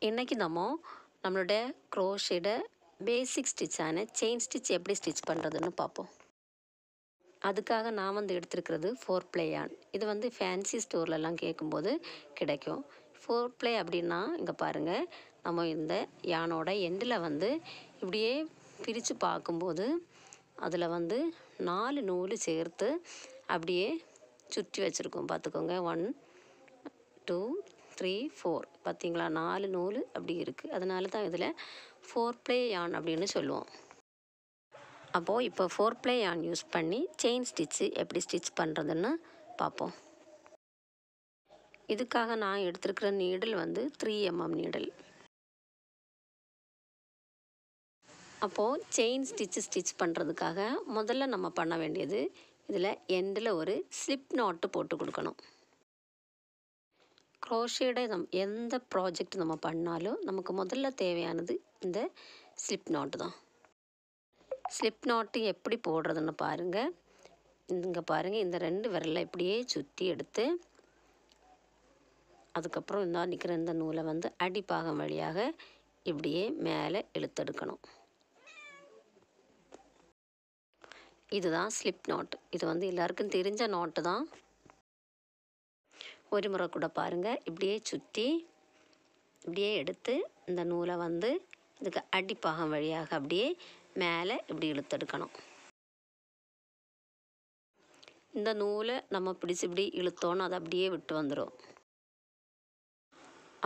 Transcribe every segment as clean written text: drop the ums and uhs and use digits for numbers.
இன்றைக்கி நம்மளோட க்ரோஷேட பேசிக் ஸ்டிச்சான chain stitch எப்படி ஸ்டிச் பண்ணுறதுன்னு பார்ப்போம். அதுக்காக நான் எடுத்துருக்கிறது 4 ப்ளே யான். இது ஃபேன்சி ஸ்டோர்லலாம் கேட்கும்போது கிடைக்கும். 4 ப்ளே அப்படின்னா இங்கே பாருங்கள், நம்ம இந்த யானோட எண்டில் இப்படியே பிரித்து பார்க்கும்போது அதில் 4 நூல் சேர்த்து அப்படியே சுற்றி வச்சுருக்கோம். பார்த்துக்கோங்க, 1 2 3 4 பார்த்தீங்களா, 4 நூல் அப்படி இருக்குது. அதனால தான் இதில் 4 ப்ளே யான் அப்படின்னு சொல்லுவோம். அப்போது இப்போ 4 ப்ளே யான் யூஸ் பண்ணி செயின் ஸ்டிச்சு எப்படி ஸ்டிச் பண்ணுறதுன்னு பார்ப்போம். இதுக்காக நான் எடுத்துருக்கிற நீடில் 3mm நீடில். அப்போது செயின் ஸ்டிச் பண்ணுறதுக்காக முதல்ல நம்ம பண்ண வேண்டியது, இதில் எண்டில் ஒரு ஸ்லிப் நாட்டு போட்டு கொடுக்கணும். க்ரோஷேட எந்த ப்ராஜெக்ட் நம்ம பண்ணாலும் நமக்கு முதல்ல தேவையானது இந்த ஸ்லிப் நாட்டு தான். ஸ்லிப் நாட்டு எப்படி போடுறதுன்னு பாருங்கள். இங்கே பாருங்கள், இந்த 2 விரலை இப்படியே சுற்றி எடுத்து அதுக்கப்புறம் நிற்கிற இந்த நூலை அடிப்பாகம் வழியாக இப்படியே மேலே இழுத்தெடுக்கணும். இதுதான் ஸ்லிப் நாட். இது எல்லாருக்கும் தெரிஞ்ச நாட்டு தான். ஒரு முறை கூட பாருங்கள், இப்படியே சுற்றி இப்படியே எடுத்து இந்த நூலை இதுக்கு அடிப்பாகம் வழியாக அப்படியே மேலே இப்படி இழுத்தெடுக்கணும். இந்த நூலை நம்ம பிடிச்சி இப்படி இழுத்தோன்னு அது அப்படியே விட்டு வந்துடும்.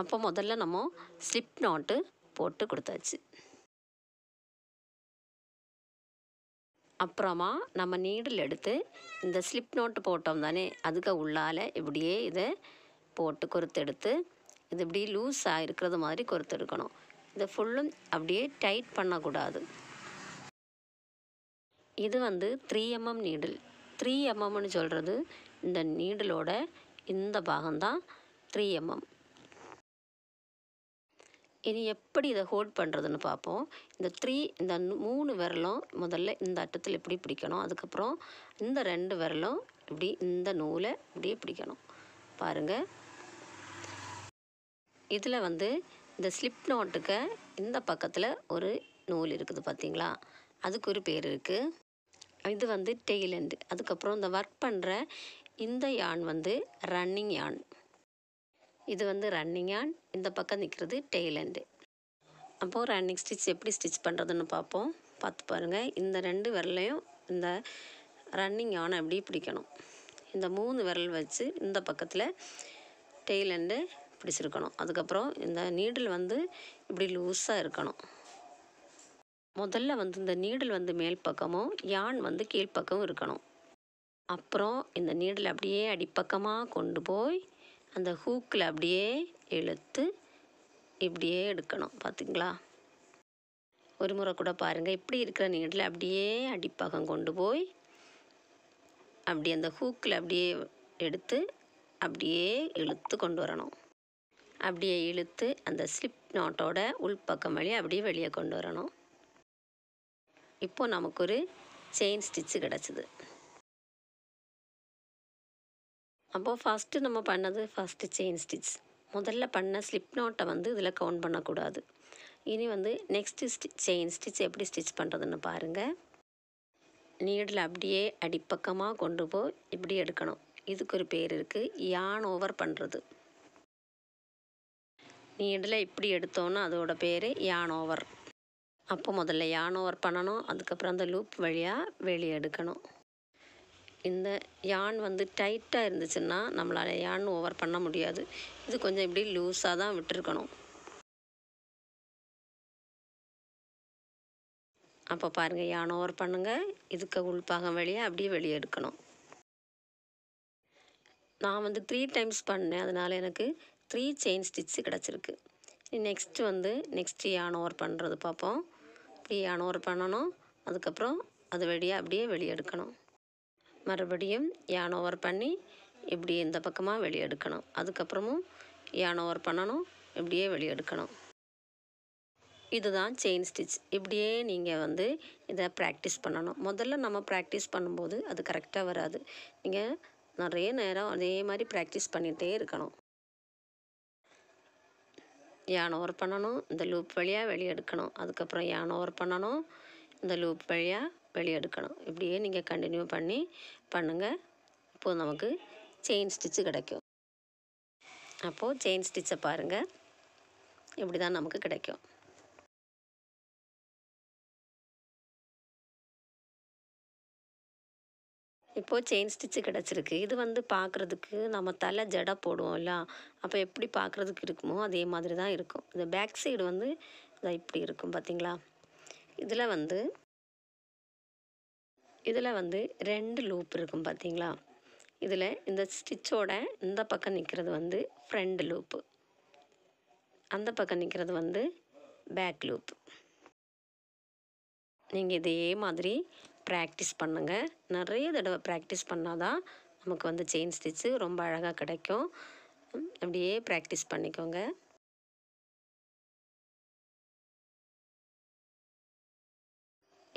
அப்போ முதல்ல நம்ம ஸ்லிப் நாட்டு போட்டு கொடுத்தாச்சு. அப்புறமா நம்ம நீடில் எடுத்து இந்த ஸ்லிப் நோட்டு போட்டோம் தானே, அதுக்கு உள்ளால் இப்படியே இதை போட்டு கொறுத்தெடுத்து இது இப்படி லூஸாக இருக்கிறது மாதிரி கொறுத்தெடுக்கணும். இதை ஃபுல்லும் அப்படியே டைட் பண்ணக்கூடாது. இது 3mm நீடில். 3mmன்னு சொல்கிறது இந்த நீடிலோட இந்த பாகம்தான் 3mm. இனி எப்படி இதை ஹோல்ட் பண்ணுறதுன்னு பார்ப்போம். இந்த 3 விரலும் முதல்ல இந்த அட்டத்தில் இப்படி பிடிக்கணும். அதுக்கப்புறம் இந்த 2 விரலும் இப்படி இந்த நூலை இப்படியே பிடிக்கணும். பாருங்கள், இதில் இந்த ஸ்லிப் நாட்டுக்கு இந்த பக்கத்தில் ஒரு நூல் இருக்குது பார்த்தீங்களா, அதுக்கு ஒரு பேர் இருக்குது. இது டெய்ல் எண்டு. அதுக்கப்புறம் இந்த ஒர்க் பண்ணுற இந்த யான் ரன்னிங் யான். இது ரன்னிங் யான், இந்த பக்கம் நிற்கிறது டெய்ல் எண்டு. அப்போது ரன்னிங் ஸ்டிச் எப்படி ஸ்டிச் பண்ணுறதுன்னு பார்ப்போம். பார்த்து பாருங்கள், இந்த 2 விரலையும் இந்த ரன்னிங் யானை எப்படி பிடிக்கணும். இந்த 3 விரல் வச்சு இந்த பக்கத்தில் டெய்ல் எண்டு பிடிச்சிருக்கணும். அதுக்கப்புறம் இந்த நீடில் இப்படி லூஸாக இருக்கணும். முதல்ல இந்த நீடில் மேல் பக்கமும் யான் கீழ்ப்பக்கமும் இருக்கணும். அப்புறம் இந்த நீடில் அப்படியே அடிப்பக்கமாக கொண்டு போய் அந்த ஹூக்கில் அப்படியே இழுத்து இப்படியே எடுக்கணும். பார்த்திங்களா, ஒரு முறை கூட பாருங்கள், இப்படி இருக்கிற நீடில் அப்படியே அடிப்பக்கம் கொண்டு போய் அப்படி அந்த ஹூக்கில் அப்படியே எடுத்து அப்படியே இழுத்து கொண்டு வரணும். அப்படியே இழுத்து அந்த ஸ்லிப் நாட்டோட உள்பக்கம் வழியாக அப்படியே வெளியே கொண்டு வரணும். இப்போது நமக்கு ஒரு செயின் ஸ்டிச்சு கிடச்சிது. அப்போது ஃபஸ்ட்டு நம்ம பண்ணது செயின் ஸ்டிச். முதல்ல பண்ண ஸ்லிப் நாட்டை இதில் கவுண்ட் பண்ணக்கூடாது. இனி நெக்ஸ்ட்டு செயின் ஸ்டிச் எப்படி ஸ்டிச் பண்ணுறதுன்னு பாருங்கள். நீடில் அப்படியே அடிப்பக்கமாக கொண்டு போய் இப்படி எடுக்கணும். இதுக்கு ஒரு பேர் இருக்குது, யான் ஓவர் பண்ணுறது. நீடில் இப்படி எடுத்தோன்னா அதோட பேர் யான் ஓவர். அப்போ முதல்ல யான் ஓவர் பண்ணணும். அதுக்கப்புறம் அந்த லூப் வழியாக வெளியே எடுக்கணும். இந்த யான் டைட்டாக இருந்துச்சுன்னா நம்மளால் யான் ஓவர் பண்ண முடியாது. இது கொஞ்சம் இப்படி லூஸாக தான் விட்டுருக்கணும். அப்போ பாருங்கள், யான் ஓவர் பண்ணுங்கள், இதுக்கு உள்பாகம் வழியாக அப்படியே வெளியே எடுக்கணும். நான் 3 டைம்ஸ் பண்ணேன், அதனால் எனக்கு 3 செயின் ஸ்டிச்சு கிடச்சிருக்கு. நெக்ஸ்ட்டு யான் ஓவர் பண்ணுறது பார்ப்போம். இப்படி யான் ஓவர் பண்ணணும். அதுக்கப்புறம் அது வழியாக அப்படியே வெளியே எடுக்கணும். மறுபடியும் யான் ஓவர் பண்ணி இப்படி இந்த பக்கமாக வெளியே எடுக்கணும். அதுக்கப்புறமும் யான் ஓவர் பண்ணணும், இப்படியே வெளியே எடுக்கணும். இதுதான் செயின் ஸ்டிச். இப்படியே நீங்கள் இதை ப்ராக்டிஸ் பண்ணணும். முதல்ல நம்ம ப்ராக்டிஸ் பண்ணும்போது அது கரெக்டாக வராது. நீங்கள் நிறைய நேரம் அதே மாதிரி ப்ராக்டிஸ் பண்ணிகிட்டே இருக்கணும். yarn over பண்ணணும், இந்த லூப் வழியாக வெளியே எடுக்கணும், அதுக்கப்புறம் yarn over பண்ணணும், இந்த லூப் வழியாக வெளியே எடுக்கணும். இப்படியே நீங்கள் கண்டினியூ பண்ணி பண்ணுங்கள். இப்போது நமக்கு செயின் ஸ்டிச்சு கிடைக்கும். அப்போது செயின் ஸ்டிச்சை பாருங்கள், இப்படி தான் நமக்கு கிடைக்கும். இப்போது செயின் ஸ்டிச்சு கிடச்சிருக்கு. இது வந்து பார்க்குறதுக்கு நம்ம தலை ஜடை போடுவோம்ல, அப்போ எப்படி பார்க்குறதுக்கு இருக்குமோ அதே மாதிரி தான் இருக்கும். இந்த பேக் சைடு வந்து இதை இப்படி இருக்கும் பார்த்தீங்களா. இதில் வந்து 2 லூப் இருக்கும் பார்த்தீங்களா. இதில் இந்த ஸ்டிச்சோட இந்த பக்கம் நிற்கிறது வந்து ஃப்ரண்ட் லூப்பு, அந்த பக்கம் நிற்கிறது வந்து பேக் லூப். நீங்கள் இதே மாதிரி ப்ராக்டிஸ் பண்ணுங்கள். நிறைய தடவை ப்ராக்டிஸ் பண்ணால் தான் நமக்கு வந்து செயின் ஸ்டிச்சு ரொம்ப அழகாக கிடைக்கும். அப்படியே ப்ராக்டிஸ் பண்ணிக்கோங்க.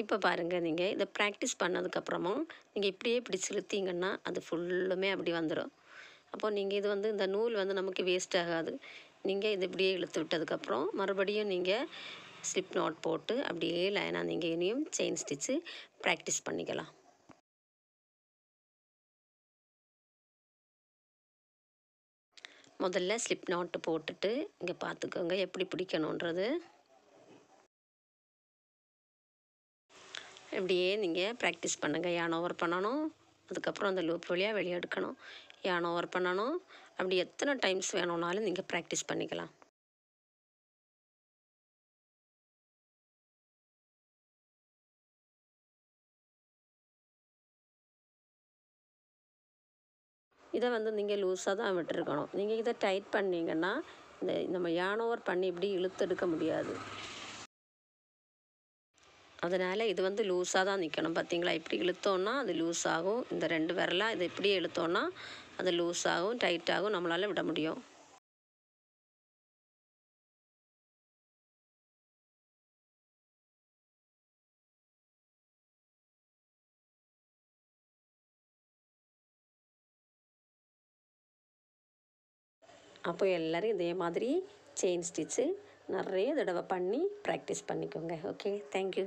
இப்போ பாருங்கள், நீங்கள் இதை ப்ராக்டிஸ் பண்ணதுக்கப்புறமும் நீங்கள் இப்படியே பிடிச்சி இழுத்தீங்கன்னா அது ஃபுல்லுமே அப்படி வந்துடும். அப்போது நீங்கள் இது வந்து இந்த நூல் வந்து நமக்கு வேஸ்ட் ஆகாது. நீங்கள் இது இப்படியே இழுத்து விட்டதுக்கப்புறம் மறுபடியும் நீங்கள் ஸ்லிப் நாட் போட்டு அப்படியே லைனாக நீங்கள் இனியும் செயின் ஸ்டிச்சு ப்ராக்டிஸ் பண்ணிக்கலாம். முதல்ல ஸ்லிப் நாட்டு போட்டுட்டு இங்கே பார்த்துக்கோங்க எப்படி பிடிக்கணுன்றது. இப்படியே நீங்கள் ப்ராக்டிஸ் பண்ணுங்கள். yarn over பண்ணணும், அதுக்கப்புறம் அந்த லூப் வழியாக வெளியே எடுக்கணும், yarn over பண்ணணும். அப்படி எத்தனை டைம்ஸ் வேணும்னாலும் நீங்கள் ப்ராக்டிஸ் பண்ணிக்கலாம். இதை வந்து நீங்கள் லூஸாக தான் விட்டுருக்கணும். நீங்கள் இதை டைட் பண்ணிங்கன்னா இந்த நம்ம yarn over பண்ணி இப்படி இழுத்தெடுக்க முடியாது. அதனால் இது வந்து லூஸாக தான் நிற்கணும். பார்த்தீங்களா, இப்படி இழுத்தோன்னா அது லூஸ் ஆகும். இந்த 2 விரலாக இதை இப்படியே இழுத்தோன்னா அது லூஸ் ஆகும், டைட் ஆகும், நம்மளால் விட முடியும். அப்போ எல்லோரும் இதே மாதிரி செயின் ஸ்டிச்சு நிறைய தடவை பண்ணி ப்ராக்டிஸ் பண்ணிக்கோங்க. Okay, thank you.